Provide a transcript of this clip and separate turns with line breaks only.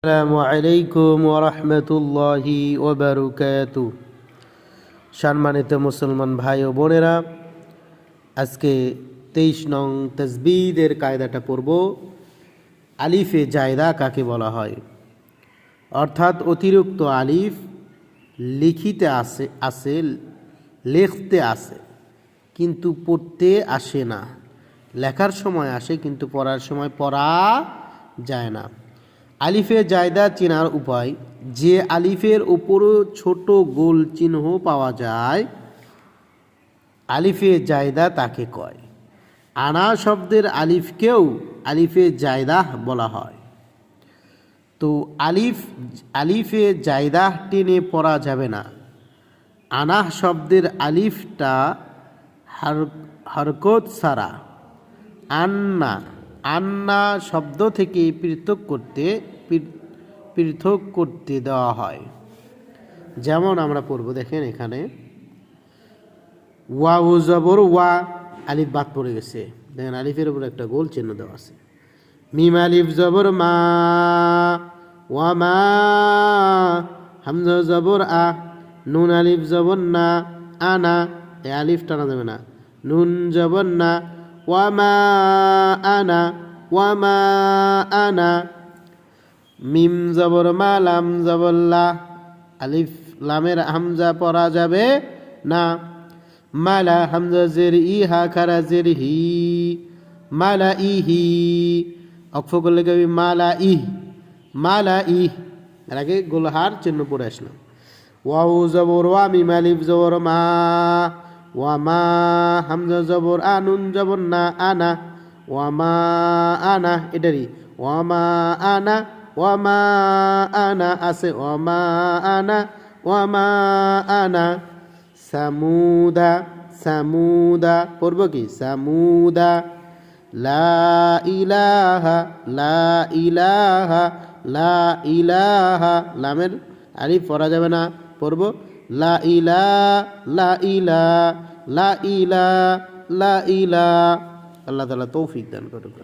আসসালামু আলাইকুম ওয়া রাহমাতুল্লাহি ওয়া বারাকাতুহু। সম্মানিত মুসলমান ভাই ও বোনেরা, আজকে 23 নং তাসবিদের কায়দাটা পড়ব। আলিফে জায়দা কাকে বলা হয়? অর্থাৎ অতিরিক্ত আলিফ লিখতে আসে কিন্তু পড়তে আসে না। লেখার সময় আসে কিন্তু পড়ার সময় পড়া যায় না। আলিফে জায়দা চেনার উপায়: যে আলিফের উপরও ছোট গোল চিহ্ন পাওয়া যায় আলিফে জায়দা তাকে কয়। আনা শব্দের আলিফকেও আলিফে জায়দা বলা হয়। তো আলিফে জায়দা টেনে পড়া যাবে না। আনা শব্দের আলিফটা হরকত সারা। আন্না শব্দ থেকে পৃথক করতে দেওয়া হয়। যেমন আমরা পড়ব, দেখেন এখানে ওয়া ও জবর ওয়া, আলিফ বাদ পড়ে গেছে, দেখেন আলিফের উপর একটা গোল চিহ্ন দেওয়া আছে। মিম আলিফ জবর মা, ওয়া মা, হামজা জবর আ, নুন আলিফ জবর না, আনা, এই আলিফ টানা যাবে না, নুন জবর না, ওয়া মা আনা, ওয়া মা আনা। মিম জবর মা, লাম জবর লা, আলিফ লামের হামজা পড়া যাবে না। মালা হামজা জের ই, হা খারা জের হি, মালা ইহি, অক্ষ করলে কবি মালা ইহ, মালা ইহ, এর আগে গোলহার চিহ্ন পড়ে আসলাম। ওয়াও জবর ওয়া, মিম আলিফ জবর মা, ওয়া মা, হামজা জবর আ, নুন জবর না, আনা, ওয়া মা আনা, এটারই ওয়া মা আনা, ওয়া মা আনা আছে, ওয়া মা আনা, ওয়া মা আনা। সামুদা, সামুদা পড়ব কি? সামুদা। লা ইলাহা, লা ইলাহা, লা ইলাহা, লামের আলিফ পড়া যাবে না, পড়ব লা ইলা, লা ইলা, লা ইলা, লা ইলা। আল্লাহ তাআলা তৌফিক দান করুন।